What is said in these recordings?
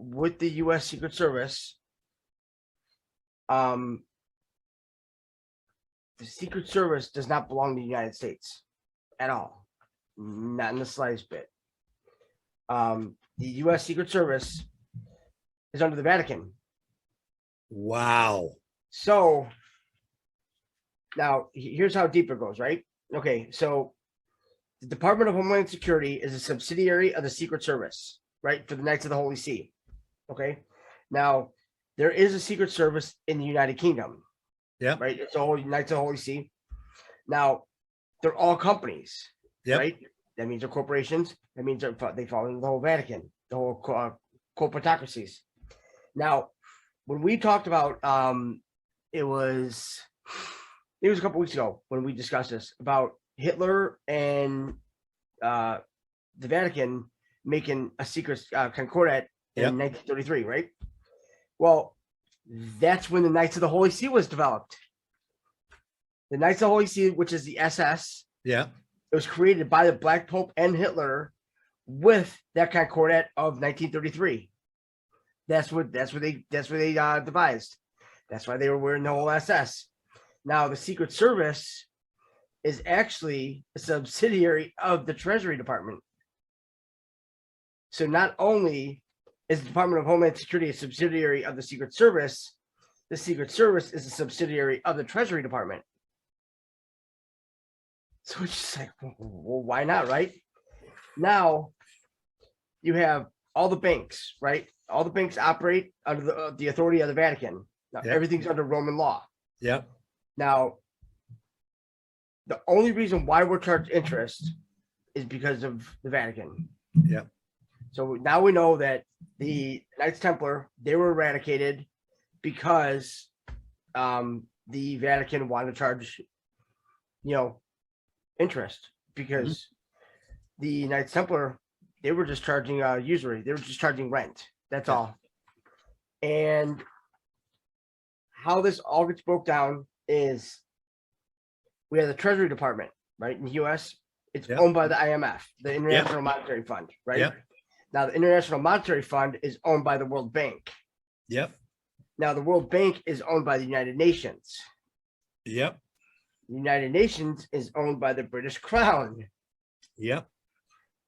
with the U.S. Secret Service, the Secret Service does not belong to the United States at all, not in the slightest bit. The U.S. Secret Service is under the Vatican. Wow. So now here's how deep it goes, right? Okay, so the Department of Homeland Security is a subsidiary of the Secret Service, right? For the Knights of the Holy See. Okay. Now, there is a Secret Service in the United Kingdom. Yeah. Right. It's all Knights of the Holy See. Now, they're all companies. Yep. Right. That means they're corporations. That means they fall into the whole Vatican, the whole corporatocracies. Now, when we talked about, it was a couple weeks ago when we discussed this about Hitler and the Vatican making a secret concordat in 1933, right? Well, that's when the Knights of the Holy See was developed. The Knights of the Holy See, which is the SS, yeah, it was created by the Black Pope and Hitler with that concordat of 1933. That's what they devised. That's why they were wearing the whole SS. Now, the Secret Service is actually a subsidiary of the Treasury Department. So not only is the Department of Homeland Security a subsidiary of the Secret Service is a subsidiary of the Treasury Department. So it's just like, well, why not, right? Now, you have all the banks, right? All the banks operate under the authority of the Vatican. Now, everything's under Roman law. Yeah. Now, the only reason why we're charged interest is because of the Vatican. Yeah. So now we know that the Knights Templar, they were eradicated because the Vatican wanted to charge, interest, because the Knights Templar, they were just charging usury. They were just charging rent. That's all. And how this all gets broke down is we have the Treasury Department, right? In the U.S., it's owned by the IMF, the International Monetary Fund, right? Yeah. Now, the International Monetary Fund is owned by the World Bank. Yep. Now, the World Bank is owned by the United Nations. Yep. The United Nations is owned by the British Crown. Yep.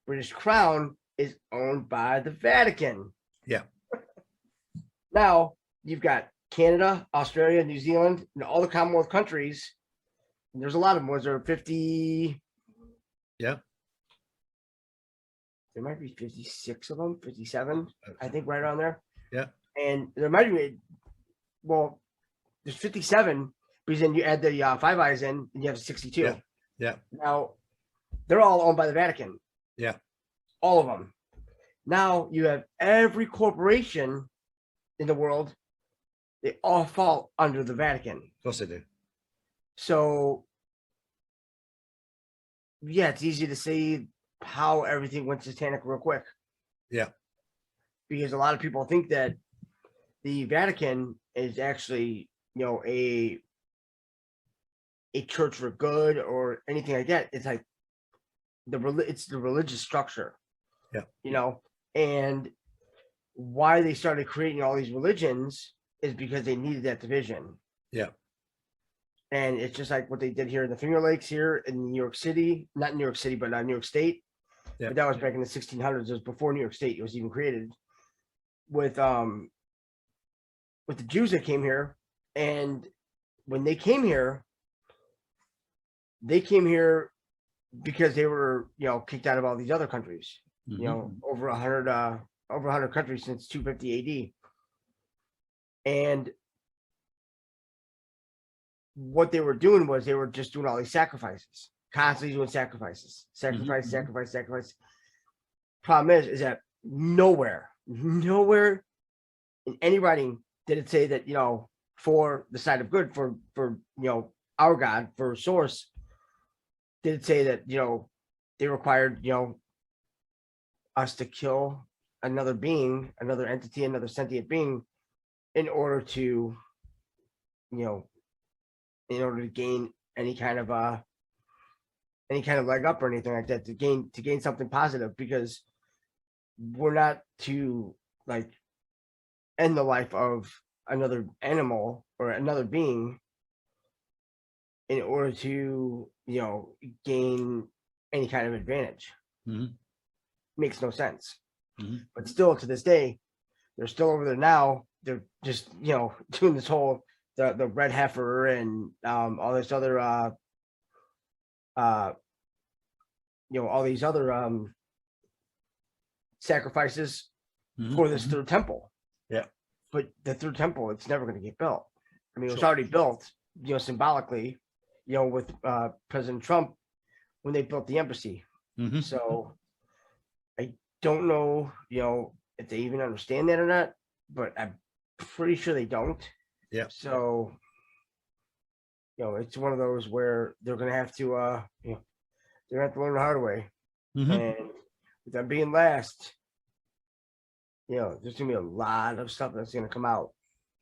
British Crown is owned by the Vatican. Yeah. Now, you've got Canada, Australia, New Zealand, and all the Commonwealth countries. And there's a lot of them. Was there 50? Yeah. There might be 56 of them, 57, I think, right around there. Yeah. And there might be, well, there's 57, because then you add the Five Eyes in, and you have 62. Yeah. Yeah. Now, they're all owned by the Vatican. Yeah. All of them. Now, you have every corporation in the world, they all fall under the Vatican. Of course they do. So, yeah, it's easy to see how everything went satanic real quick. Yeah. Because a lot of people think that the Vatican is actually, a church for good or anything like that. It's like it's the religious structure. Yeah. And why they started creating all these religions is because they needed that division. Yeah. And it's just like what they did here in the Finger Lakes here in New York City, not New York City, but New York State. Yeah. But that was back in the 1600s. It was before New York State was even created. With the Jews that came here, and when they came here because they were, kicked out of all these other countries. Over 100 countries since 250 AD. And what they were doing was they were just doing all these sacrifices, constantly doing sacrifices, sacrifice. Problem is that nowhere in any writing did it say that, for the side of good, for our God, for source, did it say that, they required, us to kill another being, another entity, another sentient being in order to, gain any kind of leg up or anything like that, to gain something positive, because we're not to end the life of another animal or another being in order to, gain any kind of advantage. Mhm. Makes no sense. Mhm. But still, to this day, they're still over there now. They're just, doing this whole the red heifer and all this other all these other sacrifices Mhm. for this Mhm. third temple. Yeah. But the third temple, it's never going to get built. I mean, it was Sure. already built, symbolically, with President Trump when they built the embassy. Mhm. So I don't know, if they even understand that or not, but I'm pretty sure they don't. Yeah. So, it's one of those where they're going to have to, they're going to have to learn the hard way. Mhm. And with them being last, there's going to be a lot of stuff that's going to come out